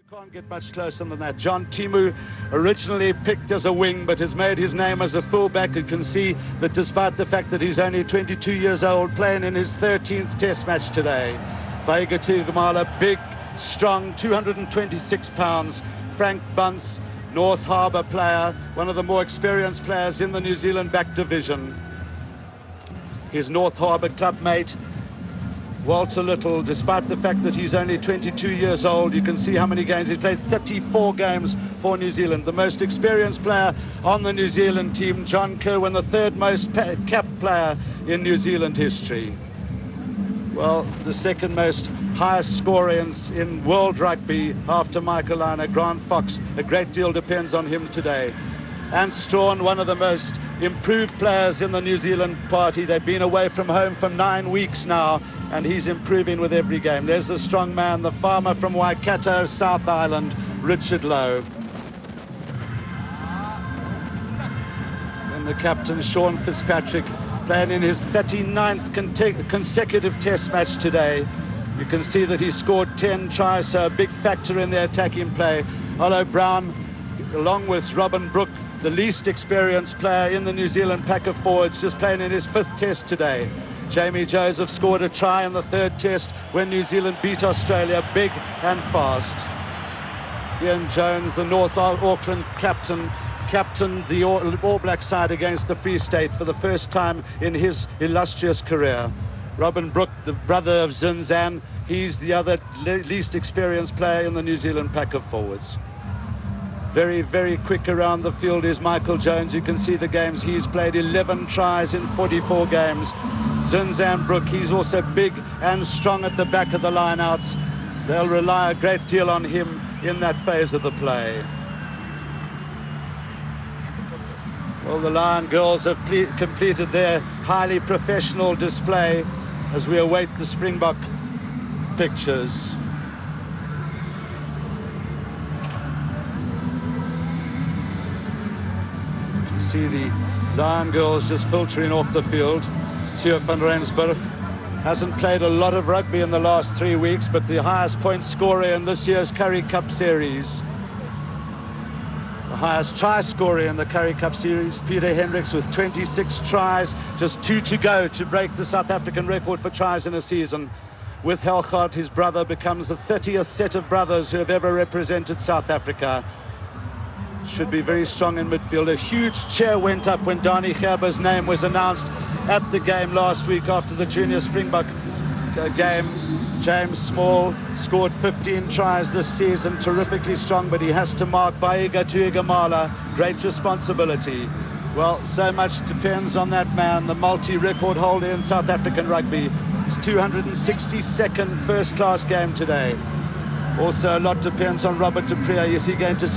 Can't get much closer than that. John Timu, originally picked as a wing, but has made his name as a fullback. You can see that despite the fact that he's only 22 years old, playing in his 13th test match today. Vaiga Tigamala, big, strong, 226 pounds. Frank Bunts, North Harbour player, one of the more experienced players in the New Zealand back division. His North Harbour club mate, Walter Little, despite the fact that he's only 22 years old, you can see how many games he's played. 34 games for New Zealand. The most experienced player on the New Zealand team, John Kirwan, the third most capped player in New Zealand history. Well, the second most highest scorer in world rugby after Michael Liner, Grant Fox. A great deal depends on him today. And Strawn, one of the most improved players in the New Zealand party. They've been away from home for 9 weeks now, and he's improving with every game. There's the strong man, the farmer from Waikato, South Island, Richard Lowe. And the captain, Sean Fitzpatrick, playing in his 39th consecutive test match today. You can see that he scored 10 tries, so a big factor in the attacking play. Olo Brown, along with Robin Brooke, the least experienced player in the New Zealand pack of forwards, just playing in his 5th test today. Jamie Joseph scored a try in the 3rd test when New Zealand beat Australia big and fast. Ian Jones, the North Auckland captain, captained the All Black side against the Free State for the first time in his illustrious career. Robin Brooke, the brother of Zinzan, he's the other least experienced player in the New Zealand pack of forwards. Very, very quick around the field is Michael Jones. You can see the games he's played, 11 tries in 44 games. Zinzan Brooke, he's also big and strong at the back of the line-outs. They'll rely a great deal on him in that phase of the play. Well, the Lion girls have completed their highly professional display as we await the Springbok pictures. See the Lion girls just filtering off the field. Theo van Rensburg hasn't played a lot of rugby in the last 3 weeks, but the highest point scorer in this year's Currie Cup series. The highest try scorer in the Currie Cup series, Peter Hendricks, with 26 tries, just 2 to go to break the South African record for tries in a season. With Helgaard, his brother, becomes the 30th set of brothers who have ever represented South Africa. Should be very strong in midfield. A huge cheer went up when Danie Gerber's name was announced at the game last week after the Junior Springbok game. James Small scored 15 tries this season, terrifically strong, but he has to mark Vaiga Tuigamala. Great responsibility. Well, so much depends on that man, the multi-record holder in South African rugby. His 262nd first-class game today. Also, a lot depends on Robert de Preer. Is he going to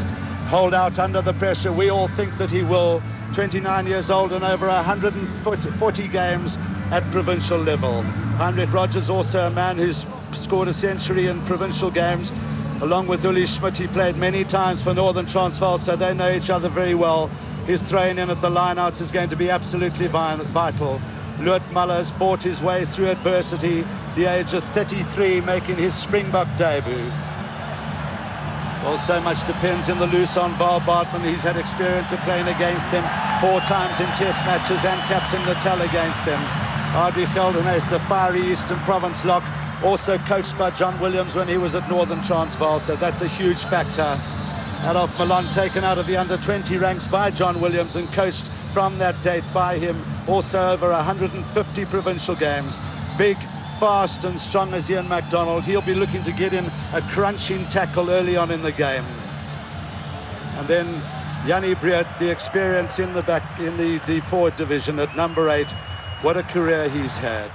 hold out under the pressure? We all think that he will. 29 years old and over 140 games at provincial level. Heinrich Rogers, also a man who's scored a century in provincial games. Along with Uli Schmidt, he played many times for Northern Transvaal, so they know each other very well. His throwing in at the lineouts is going to be absolutely vital. Luit Muller has fought his way through adversity. The age of 33, making his Springbok debut. Well, so much depends in the loose on Val Bartman. He's had experience of playing against them 4 times in test matches and captain Natal against them. Audrey Geldenhuys, the fiery Eastern Province lock, also coached by John Williams when he was at Northern Transvaal, so that's a huge factor. Adolf Milan taken out of the under-20 ranks by John Williams and coached from that date by him. Also over 150 provincial games. Big, fast and strong as Ian MacDonald. He'll be looking to get in a crunching tackle early on in the game. And then Jannie Breed, the experience in the back, in the forward division at number 8. What a career he's had.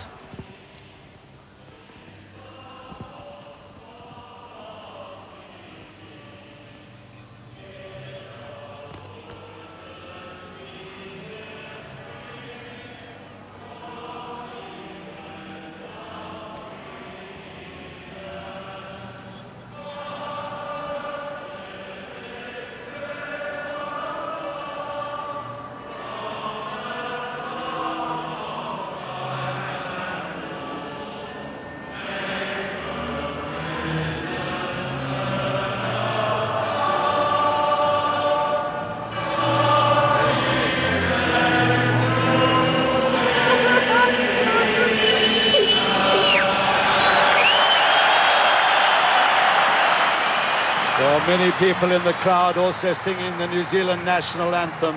There are many people in the crowd also singing the New Zealand national anthem.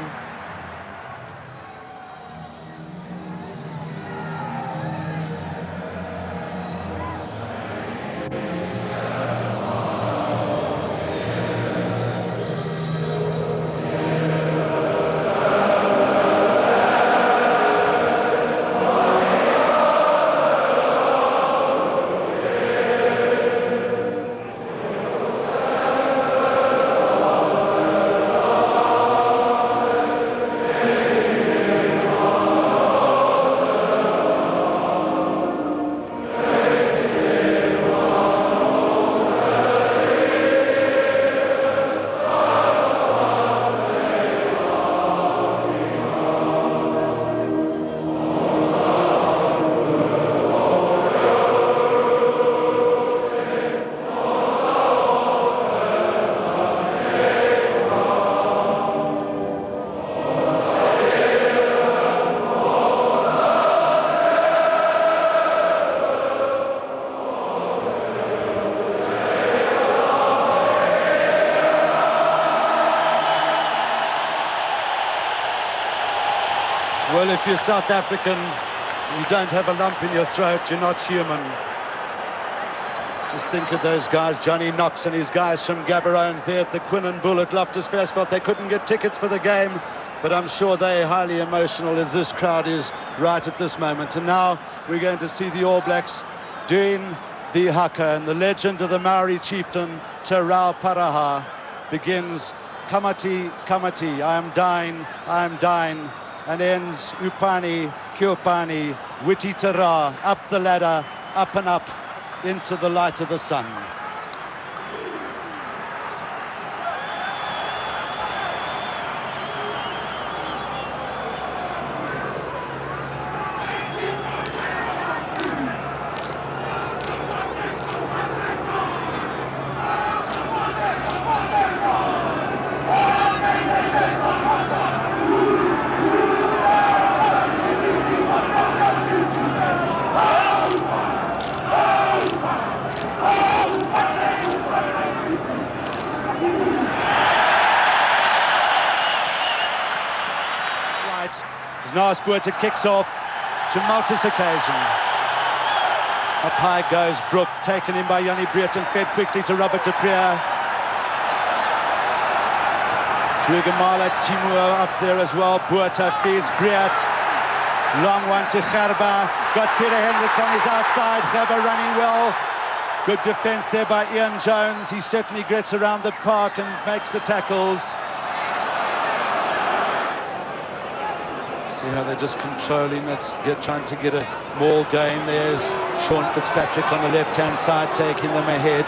Well, if you're South African, you don't have a lump in your throat, you're not human. Just think of those guys, Johnny Knox and his guys from Gaborone there at the Quinn and Bull at Loftus Versfeld. They couldn't get tickets for the game, but I'm sure they're highly emotional as this crowd is right at this moment. And now we're going to see the All Blacks doing the Haka, and the legend of the Maori chieftain, Te Rao Paraha, begins Kamati, Kamati, I am dying, and ends Upani, Kiopani, Witi Te Ra, up the ladder, up and up, into the light of the sun. As Buerta kicks off, tumultuous occasion. Up high goes Brook, taken in by Jannie Breert and fed quickly to Robert de Preer. Tuigamala, Timur up there as well. Buerta feeds Breert. Long one to Gerber. Got Peter Hendricks on his outside. Gerber running well. Good defence there by Ian Jones. He certainly gets around the park and makes the tackles. See how they're just controlling, trying to get a ball going. There's Sean Fitzpatrick on the left-hand side, taking them ahead.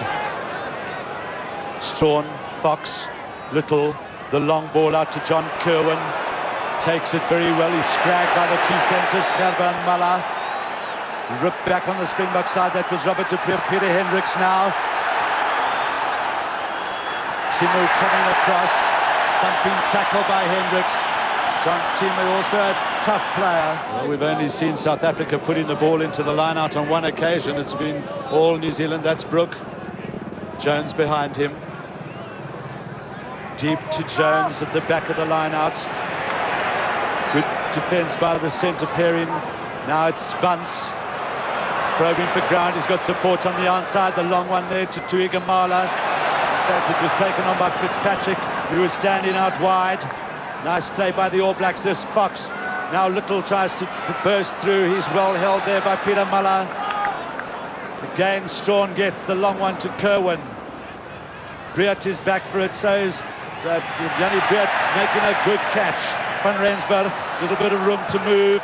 Strawn, Fox, Little, the long ball out to John Kirwan. Takes it very well, he's scragged by the two centres, Gerber and Muller. Ripped back on the Springbok side, that was Robert de Preer, Peter Hendricks now. Timu coming across, thumping tackle by Hendricks. John Timu also a tough player. Well, we've only seen South Africa putting the ball into the line out on one occasion. It's been all New Zealand. That's Brook. Jones behind him. Deep to Jones at the back of the line out. Good defence by the centre pairing. Now it's Bunts. Probing for ground. He's got support on the outside. The long one there to Tuigamala. In fact, it was taken on by Fitzpatrick, who was standing out wide. Nice play by the All Blacks. This Fox. Now Little tries to burst through. He's well held there by Pieter Muller. Again, Strawn gets the long one to Kirwan. Breert is back for it. So is Jannie Breert making a good catch. Van Rensburg, a little bit of room to move.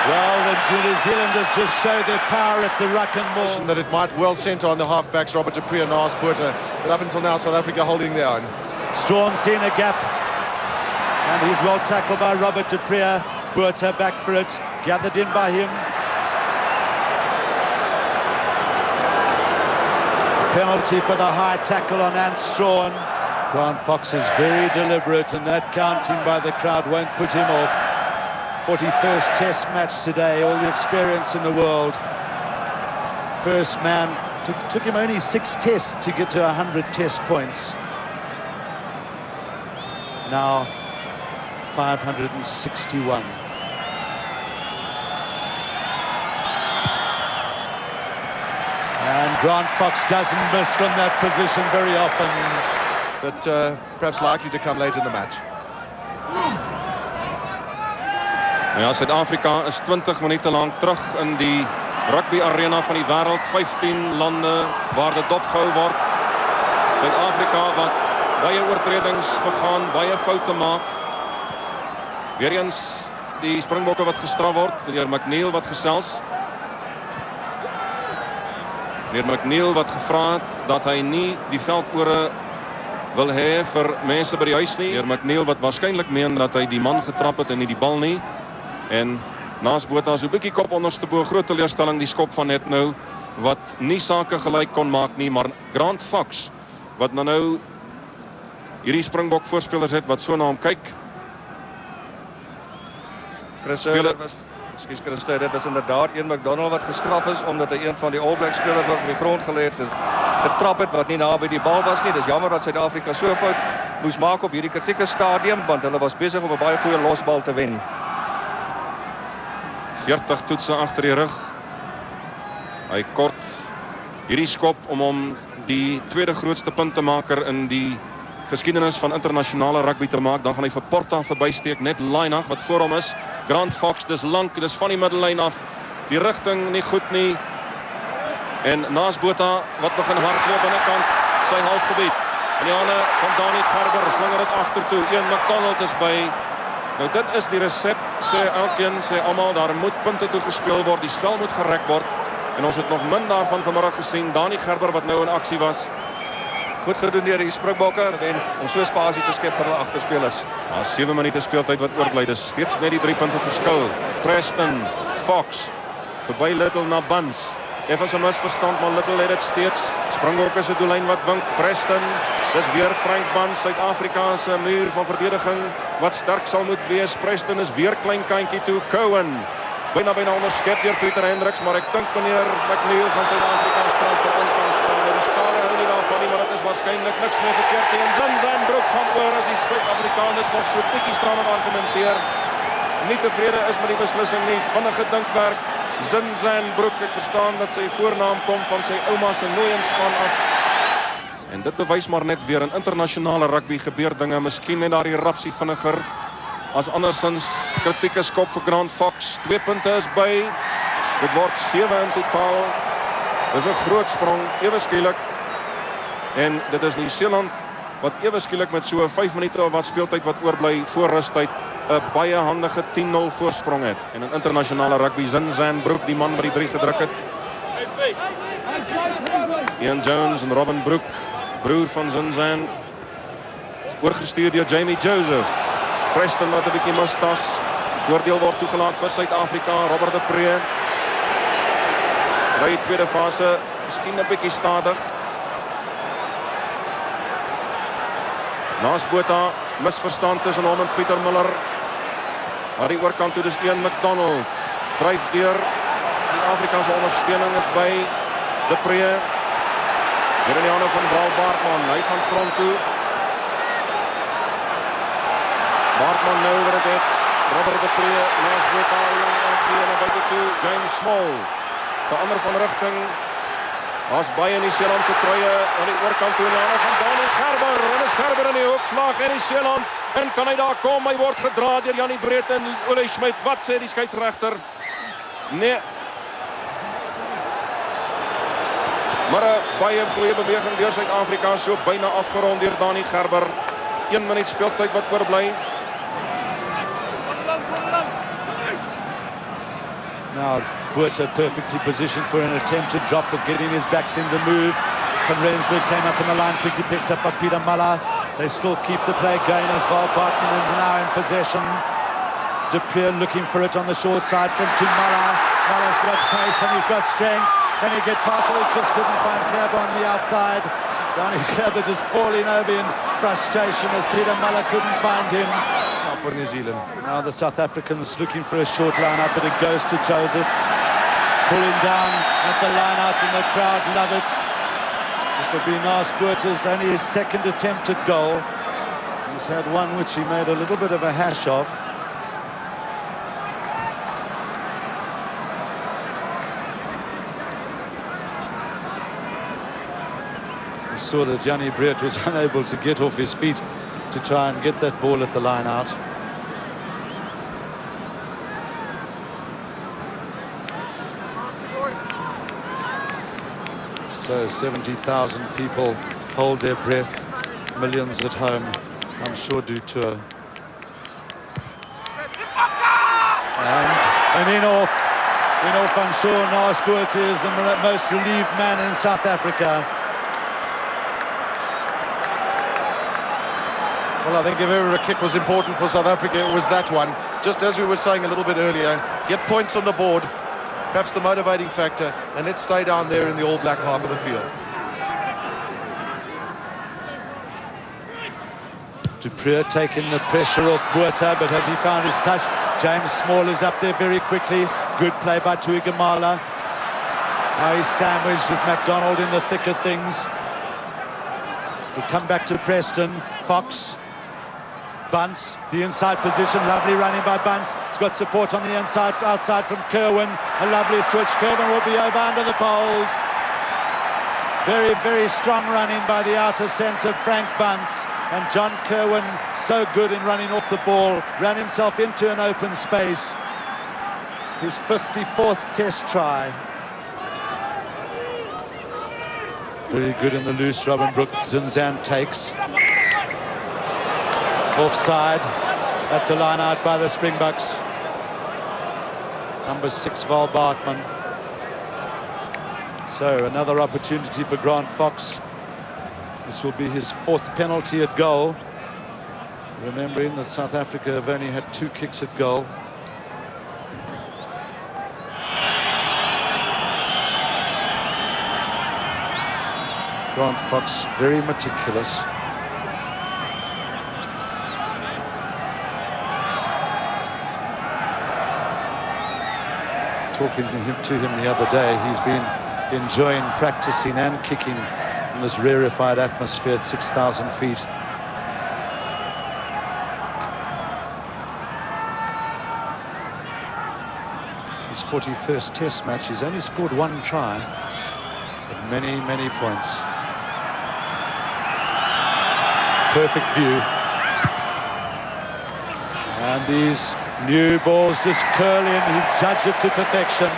Well, the New Zealanders just show their power at the ruck and maul. That it might well centre on the halfbacks, Robert de Preer and Ars Buerta. But up until now, South Africa holding their own. Strawn seeing a gap. And he's well tackled by Robert de Preer. Buerta back for it. Gathered in by him. Penalty for the high tackle on Ant Strawn. Grant Fox is very deliberate, and that counting by the crowd won't put him off. 41st Test match today, all the experience in the world. First man Took him only 6 tests to get to 100 test points. Now 561. And Grant Fox doesn't miss from that position very often. But perhaps likely to come late in the match. Ja, Suid-Afrika is 20 minute lang terug in die rugby arena van die wêreld. 15 lande waar dit dopgehou word. Suid-Afrika wat baie oortredings begaan, baie foute maak. Weer eens die Springbokke wat gestraf word, deur McNeil wat gesels. Meneer McNeil wat gevra het dat hy nie die veldore wil hê vir mense by die huis nie. Meneer McNeil wat waarskynlik meen dat hy die man getrap het en nie die bal nie. En naas Botha so 'n bietjie kop onderste bo, groot teleurstelling die skop van net nou wat nie sake gelyk kon maak nie, maar Grant Fox wat nou hierdie Springbok voorspelers het wat so na hom kyk. Christo, dit was inderdaad een McDonald wat gestraf is omdat hy een van die All Black spelers wat op die grond gelê het getrap het wat nie naby die bal was nie. Dis jammer dat Suid-Afrika so fout moes maak op hierdie kritieke stadium want hulle was besig om 'n baie goeie losbal te wen. 40 toetse agter die rug. Hy kort hierdie skop om hom die tweede grootste puntemaker in die geskiedenis van internasionale rugby te maak. Dan gaan hy vir Porta verbysteek, net Lainach wat voor hom is. Grant Fox, dis lank, dis van die middellyn af. Die rigting nie goed nie. En naas Botha wat begin hardloop aan die kant sy halfgebied. In die hande van Danie Gerber slinger dit agtertoe. Een McDonald is by. Nou dit is die resep, sê elkeen, sê almal, daar moet punte toe gespeel word. Die spel moet gerek word. En ons het nog min daarvan vanmiddag gesien. Danie Gerber wat nou in aksie was. Goed gedoen deur die Springbokke en om so spasie te skep vir hulle agterspelers. 7 minute speeltyd wat oorbly. Dis steeds net die 3 punte verskil. Preston, Fox, verby Little na Bunts. Effens 'n misverstand, maar Little het dit steeds. Springbokke se doellyn wat wink. Preston, dis weer Frank Bunts, Suid-Afrika se muur van verdediging wat sterk sal moet wees. Preston is weer klein kantjie toe. Kirwan, byna onderskep deur Pieter Hendricks, maar ek dink meneer McNeil gaan Suid-Afrika straf vir onkans staan. Die skade hou nie daarvan nie, maar dit is waarskynlik niks meer verkeerd nie. En Zin brok gaan oor as die Suid-Afrikaners nog so bietjie staan en argumenteer. Nie tevrede is met die beslissing nie. Vinnige dinkwerk. Zin Broek, ek verstaan dat sy voornaam kom van sy ouma se nooienspan af. En dit bewys maar net weer in internasionale rugby gebeur dinge, miskien net daardie rapsie vinniger as andersins. Kritieke skop vir Grant Fox. 2 punte is by. Dit word 7 in totaal. Dis 'n groot sprong, ewe skielik. En dit is Nieu-Seeland wat ewe skielik met so 5 minute of wat speeltyd wat oorbly voor rustyd 'n baie handige 10-0 voorsprong het. En in internasionale rugby Zin Broek, die man wat die 3 gedruk het. Ian Jones en Robin Broek, broer van Zin, oorgestuur deur Jamie Joseph. Preston wat 'n bietjie mistas. Voordeel word toegelaat vir Suid-Afrika. Robert de Pre. By die tweede fase, miskien 'n bietjie stadig. Naas Botha, misverstand tussen hom en Pieter Muller. Maar die oorkant toe, dis een McDonald. Dryf deur. Die Afrikaanse ondersteuning is by de Pre. Hier in die hande van Braal Baartman. Hy gaan grond toe. Baartman nou weer dit. Robert de Pre, naas Botha, en gee na buite toe. James Small. Verander van rigting. As baie in die Nieu-Seelandse truie aan die oorkant toe in die hande van Danie Gerber. En is Gerber in die hoek, vlag in Nieu-Seeland. En kan hy daar kom? Hy word gedra deur Janie Breed en Ole Schmidt. Wat sê die skeieregter? Nee. Maar 'n baie goeie beweging deur Suid-Afrika, so byna afgerond deur Danie Gerber. 1 minuut speeltyd wat oorbly. Now Botha perfectly positioned for an attempted drop, but getting his backs in the move. Van Rensburg came up in the line, quickly picked up by Pieter Muller. They still keep the play going as Val Bartman is now in possession. De Pre looking for it on the short side from to Muller. Muller's got pace and he's got strength. Can he get past it? He just couldn't find Gerber on the outside. Danie Gerber just falling over in frustration as Pieter Muller couldn't find him. For New Zealand. Now the South Africans looking for a short line up, but it goes to Joseph. pulling down at the line out, and the crowd love it. This will be Naas Botha's only his second attempt at goal. He's had one which he made a little bit of a hash of. We saw that Danie Gerber was unable to get off his feet to try and get that ball at the line out. So 70,000 people hold their breath, millions at home, I'm sure do too. And in off, I'm sure Naas Botha is the most relieved man in South Africa. Well, I think if ever a kick was important for South Africa, it was that one. Just as we were saying a little bit earlier, get points on the board, perhaps the motivating factor, and let's stay down there in the All Black half of the field. Du Preez taking the pressure off Botha, but has he found his touch? James Small is up there very quickly. Good play by Tuigamala. Now he's sandwiched with McDonald in the thick of things. He'll come back to Preston. Fox. Bunts, the inside position, lovely running by Bunts. He's got support on the inside, outside from Kirwan. A lovely switch. Kirwan will be over under the poles. Very, very strong running by the outer centre, Frank Bunts. And John Kirwan, so good in running off the ball, ran himself into an open space. His 54th test try. Very good in the loose. Robin Brooks Zinzan takes. Offside at the line out by the Springboks. Number 6, Val Bartman. So another opportunity for Grant Fox. This will be his 4th penalty at goal. Remembering that South Africa have only had 2 kicks at goal. Grant Fox, very meticulous. Talking to him the other day, he's been enjoying practicing and kicking in this rarefied atmosphere at 6,000 feet. His 41st test match, he's only scored 1 try, but many, many points. Perfect view. And these new balls just curling, he judged it to perfection.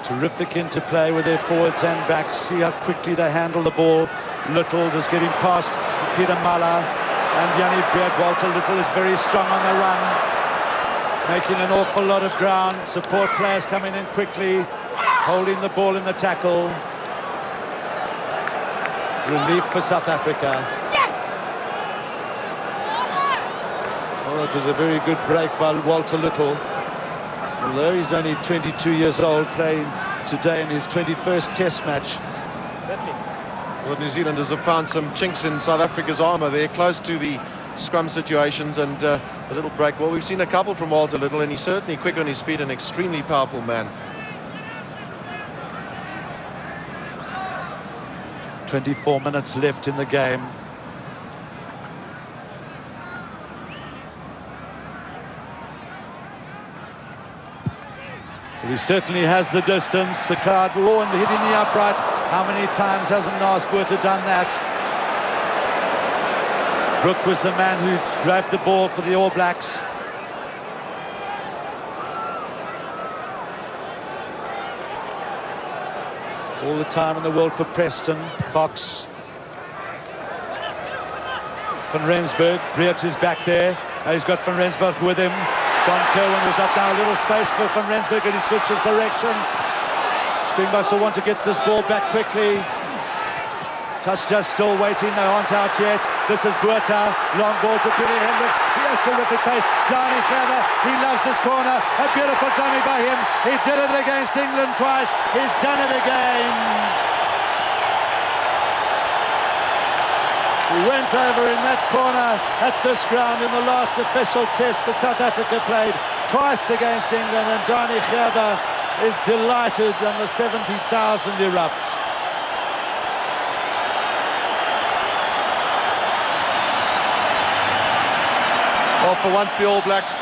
Terrific interplay with their forwards and backs. See how quickly they handle the ball. Little just getting past Pieter Muller, and Danie Gerber. Walter Little is very strong on the run, making an awful lot of ground. Support players coming in quickly, holding the ball in the tackle. Relief for South Africa. Oh, it was a very good break by Walter Little. Although he's only 22 years old, playing today in his 21st test match. Well, New Zealanders have found some chinks in South Africa's armour there, close to the scrum situations, and a little break. Well, we've seen a couple from Walter Little, and he's certainly quick on his feet, an extremely powerful man. 24 minutes left in the game. He certainly has the distance. The crowd, oh, and hitting the upright. How many times hasn't Naas Botha done that? Brook was the man who grabbed the ball for the All Blacks. All the time in the world for Preston. Fox. Van Rensburg. Breert is back there. Now he's got Van Rensburg with him. John Kirwan was up now, a little space for Van Rensburg, and he switches direction. Springboks will want to get this ball back quickly. Touch just still waiting, they aren't out yet. This is Botha, long ball to Pieter Hendricks. He has terrific pace. Danie Gerber, he loves this corner. A beautiful dummy by him. He did it against England twice. He's done it again. went over in that corner at this ground in the last official test that South Africa played twice against England, and Danie Gerber is delighted and the 70,000 erupt. Well, for once the All Blacks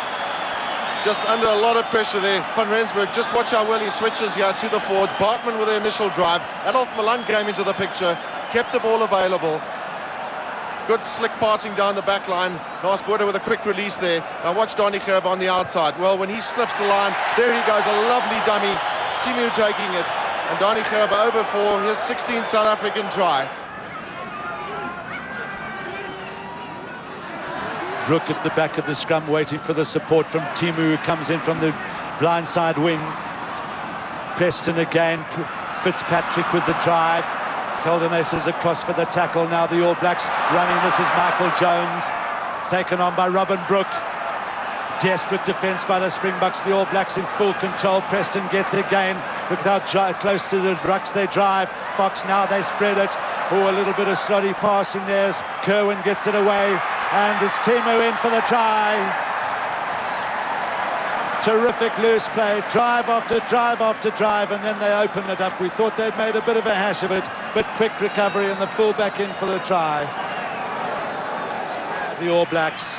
just under a lot of pressure there. Van Rensburg, just watch how well he switches here to the forwards. Bartman with the initial drive. Adolf Milan came into the picture, kept the ball available. Good slick passing down the back line. Nice border with a quick release there. Now watch Danie Gerber on the outside. Well, when he snips the line, there he goes, a lovely dummy. Timu taking it. And Danie Gerber over for his 16th South African try. Brook at the back of the scrum waiting for the support from Timu, who comes in from the blindside wing. Preston again, Fitzpatrick with the drive. Geldenhuys is across for the tackle. Now the All Blacks running. This is Michael Jones, taken on by Robin Brook. Desperate defence by the Springboks. The All Blacks in full control. Preston gets again. Look how close to the rucks they drive. Fox, now they spread it. Oh, a little bit of slotty passing there as Kirwan gets it away. And it's Timu in for the try. Terrific loose play, drive after drive after drive, and then they open it up. We thought they'd made a bit of a hash of it, but quick recovery and the fullback in for the try. The All Blacks.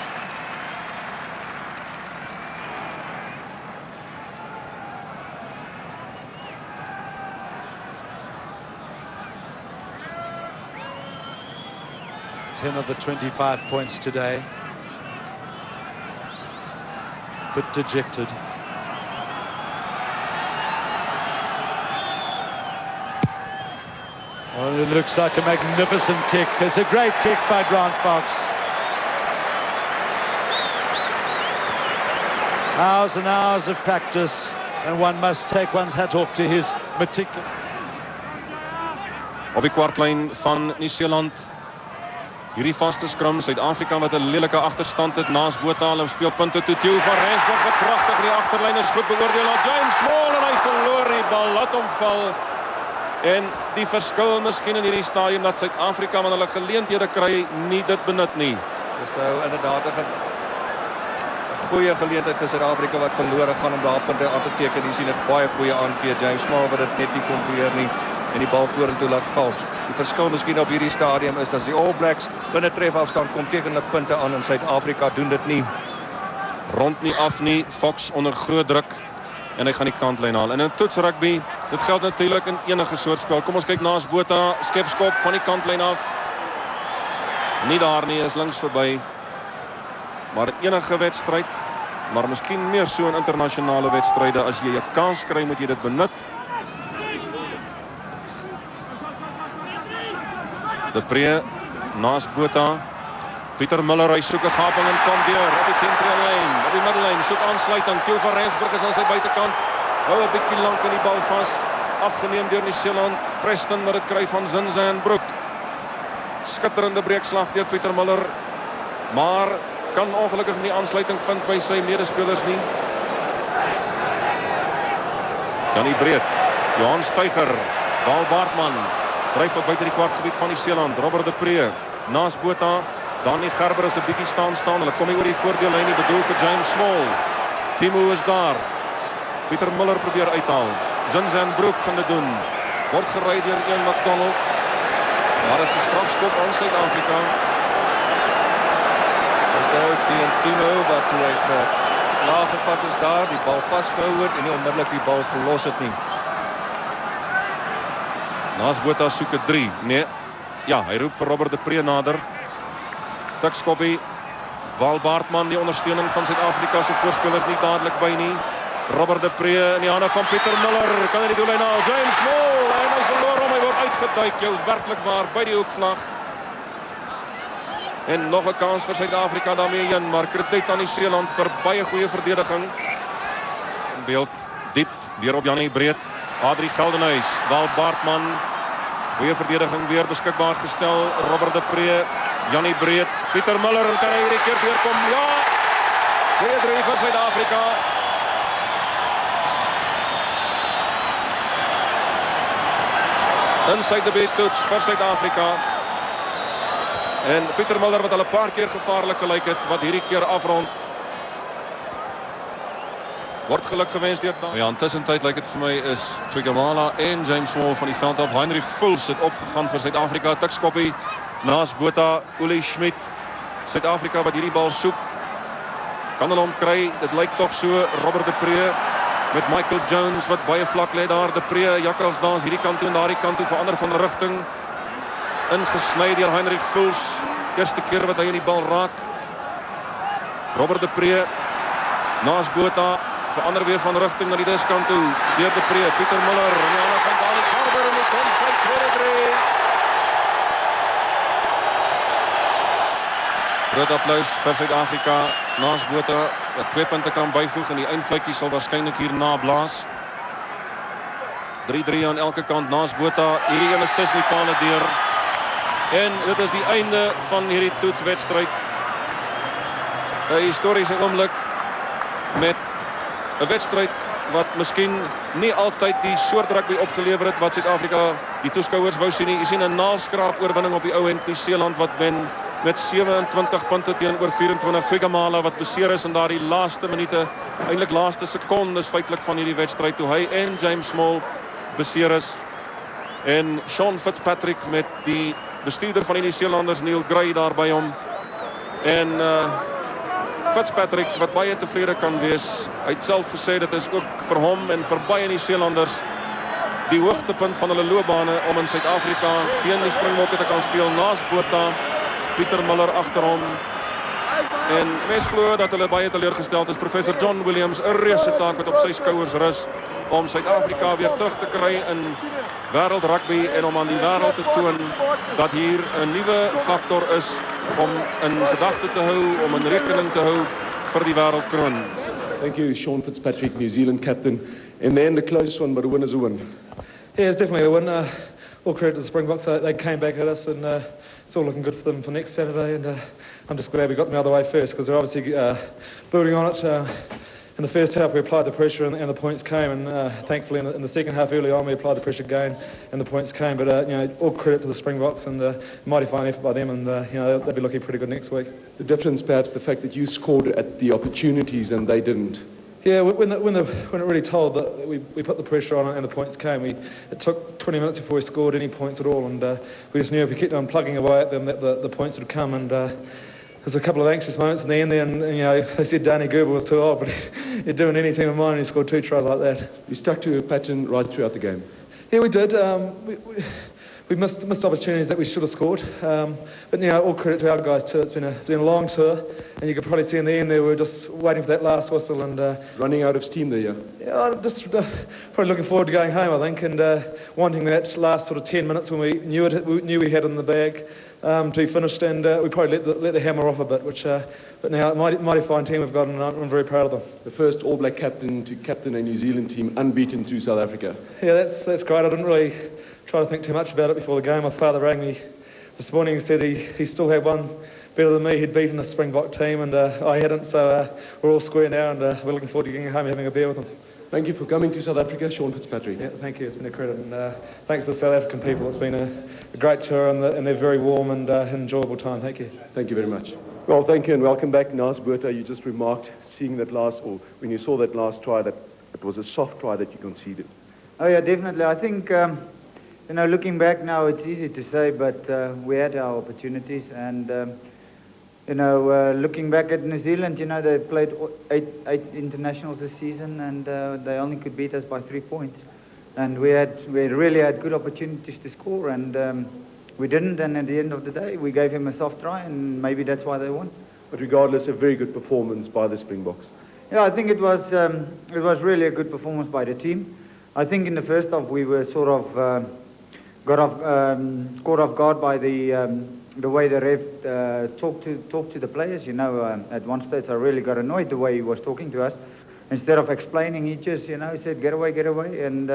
Of the 25 points today, but dejected. Well, it looks like a magnificent kick. It's a great kick by Grant Fox. Hours and hours of practice, and one must take one's hat off to his meticulous. Op die kwartlyn van Nieu-Seeland. Hierdie vaste skrum, Suid-Afrika met 'n lelike agterstand het naas Botha en speel punte toe. Theo van Rensburg wat pragtig die agterlyn is goed beoordeel. James Small en hy verloor die bal, laat hom val. En die verskil miskien in hierdie stadium dat Suid-Afrika wanneer hulle geleenthede kry, nie dit benut nie. Dis nou inderdaad 'n goeie geleentheid vir Suid-Afrika wat verlore gaan om daar punte aan te teken. Hier sien 'n baie goeie aanvee James Small wat dit net nie kon beheer nie en die bal vorentoe laat val. Die verskil miskien op hierdie stadium is dat die All Blacks binne trefafstand kom teken hulle punte aan en Suid-Afrika doen dit nie. Rond nie af nie, Fox onder groot druk en hy gaan die kantlyn haal. En in toets rugby, dit geld natuurlik in enige soort spel. Kom ons kyk naas Botha, skepskop van die kantlyn af. Nie daar nie, is links verby. Maar enige wedstryd, maar miskien meer so in internasionale wedstryde, as jy 'n kans kry, moet jy dit benut. De Pre naast Botha. Pieter Muller, hy soek 'n gaping en kom deur op die tentrellyn, op die middellyn, soek aansluiting. Theo van Rensburg is aan sy buitekant. Hou 'n bietjie lank in die bal vas. Afgeneem deur Nieu-Seeland. Preston met dit kry van Zinzan Broek. Skitterende breekslag deur Pieter Muller. Maar kan ongelukkig nie aansluiting vind by sy medespelers nie. Janie Breed, Johan Stuyger, Val Baartman. Dryf wat buite die kwartgebied van Nieu-Seeland. Robert de Pre naast Botha. Danie Gerber is 'n bietjie staan. Hulle kom hier oor die voordeellyn, nie bedoel vir James Small. Timu is daar. Pieter Muller probeer uithaal. Zinzan Broek gaan dit doen. Word gery deur een McDonald. Maar is 'n strafskop aan Suid-Afrika. Dis nou teen Timu wat toe hy laag gevat is daar, die bal vasgehou het en nie onmiddellik die bal verlos het nie. Naas Botha soek 'n 3. Nee. Ja, hy roep vir Robert de Pre nader. Tikskoppie. Val Baartman, die ondersteuning van Suid-Afrika se voorspelers nie dadelik by nie. Robert de Pre in die hande van Pieter Muller. Kan hy die doellyn haal? James Small en hy verloor hom. Hy word uitgeduik. Jou werklik waar by die hoekvlag. En nog 'n kans vir Suid-Afrika daarmee heen, maar krediet aan Nieu-Seeland vir baie goeie verdediging. Beeld diep weer op Janie Breed. Adrie Geldenhuys, Val Baartman. Goeie verdediging weer beskikbaar gestel. Robert de Pre, Janie Breed, Pieter Muller en kan hy hierdie keer deurkom? Ja! Goeie drie vir Suid-Afrika. In sy debuuttoets vir Suid-Afrika. En Pieter Muller wat al 'n paar keer gevaarlik gelyk het, wat hierdie keer afrond. Word geluk gewens deur Dan. Ja, intussen tyd lyk dit vir my is Kirwan en James Small van die veld af. Heinrich Voels het opgegaan vir Suid-Afrika. Tikskoppie naas Botha, Uli Schmidt. Suid-Afrika wat hierdie bal soek. Kan hulle hom kry? Dit lyk tog so. Robert de Pre met Michael Jones wat baie vlak lê daar. De Pre jakkals dans hierdie kant toe en daardie kant toe, verander van rigting. Ingesny deur Heinrich Voels. Eerste keer wat hy in die bal raak. Robert de Pre naas Botha. Verander weer van rigting na die diskant toe. Deur de Pre, Pieter Muller. En die ander van Danie Gerber en dit is sy tweede drie. Groot applaus vir Suid-Afrika. Naas Botha wat 2 punte kan byvoeg en die eindfluitjie sal waarskynlik hierna blaas. 3-3 aan elke kant naas Botha. Hierdie een is tussen die pale deur. En dit is die einde van hierdie toetswedstryd. 'n Historiese oomblik met 'n wedstryd wat miskien nie altyd die soort rugby opgelewer het wat Suid-Afrika die toeskouers wou sien nie. Jy sien 'n naalskraap oorwinning op die ou end Nieu-Seeland wat wen met 27 punte teenoor 24. Kirwan wat beseer is in daardie laaste minute, eintlik laaste sekondes feitelik van hierdie wedstryd toe hy en James Small beseer is. En Sean Fitzpatrick met die bestuurder van die Nieu-Seelanders Neil Gray daar by hom. En Fitzpatrick wat baie tevrede kan wees. Hy het self gesê dit is ook vir hom en vir baie Nieu-Seelanders die hoogtepunt van hulle loopbane om in Suid-Afrika teen die Springbokke te kan speel naas Botha, Pieter Muller agter hom. En mens glo dat hulle baie teleurgesteld is. Professor John Williams, 'n reuse taak wat op sy skouers rus om Suid-Afrika weer terug te kry in wêreld rugby en om aan die wêreld te toon dat hier 'n nuwe faktor is om in gedagte te hou, om in rekening te hou vir die wêreldkroon. Thank you, Sean Fitzpatrick, New Zealand captain. In the end, a close one, but a win is a win. Yeah, it's definitely a win. All credit to the Springboks. They came back at us, and it's all looking good for them for next Saturday. And I'm just glad we got them out of the way first, because they're obviously building on it. In the first half, we applied the pressure, and the points came. And thankfully, in the second half, early on, we applied the pressure again, and the points came. But all credit to the Springboks, and mighty fine effort by them. And they'll be looking pretty good next week. The difference, perhaps, the fact that you scored at the opportunities and they didn't. Yeah, when it really told that we put the pressure on and the points came. It took 20 minutes before we scored any points at all, and we just knew if we kept on plugging away at them that the points would come. And there's a couple of anxious moments in the end there, and they said Danie Gerber was too old, but he'd do in any team of mine, and he scored 2 tries like that. You stuck to a pattern right throughout the game. Yeah, we did. We missed opportunities that we should have scored, but all credit to our guys too. It's been a long tour, and you could probably see in the end there we were just waiting for that last whistle and running out of steam there. Yeah, just probably looking forward to going home, I think, and wanting that last sort of 10 minutes when we knew we had it in the bag to be finished, and we probably let the hammer off a bit. But now mighty fine team we've got, and I'm very proud of them. The first All Black captain to captain a New Zealand team unbeaten through South Africa. Yeah, that's great. I didn't really try to think too much about it before the game. My father rang me this morning and said he still had one better than me. He'd beaten a Springbok team, and I hadn't, so we're all square now, and we're looking forward to getting home and having a beer with them. Thank you for coming to South Africa, Sean Fitzpatrick. Yeah, thank you. It's been a credit, and thanks to the South African people. It's been a great tour, and they're very warm and enjoyable time. Thank you. Thank you very much. Well, thank you and welcome back. Naas Botha, you just remarked, seeing that last, or when you saw that last try, that it was a soft try that you conceded. Oh yeah, definitely. I think, looking back now, it's easy to say, but we had our opportunities, and looking back at New Zealand, they played eight internationals this season, and they only could beat us by 3 points. And we really had good opportunities to score, and we didn't. And at the end of the day, we gave him a soft try, and maybe that's why they won. But regardless, a very good performance by the Springboks. Yeah, I think it was really a good performance by the team. I think in the first half we were sort of caught off guard by the way the ref talked to the players. At one stage I really got annoyed the way he was talking to us. Instead of explaining, he just said get away, and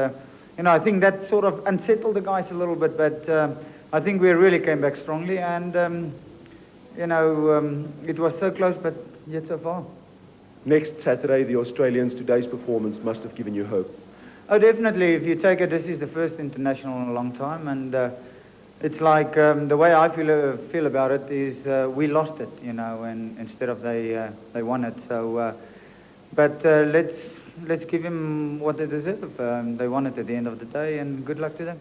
I think that sort of unsettled the guys a little bit. But I think we really came back strongly, and it was so close, but yet so far. Next Saturday, the Australians, today's performance must have given you hope. Oh, definitely. If you take it, this is the first international in a long time, and it's like the way I feel about it is we lost it, you know, and instead of they won it. So, but let's give them what they deserve. They won it at the end of the day, and good luck to them.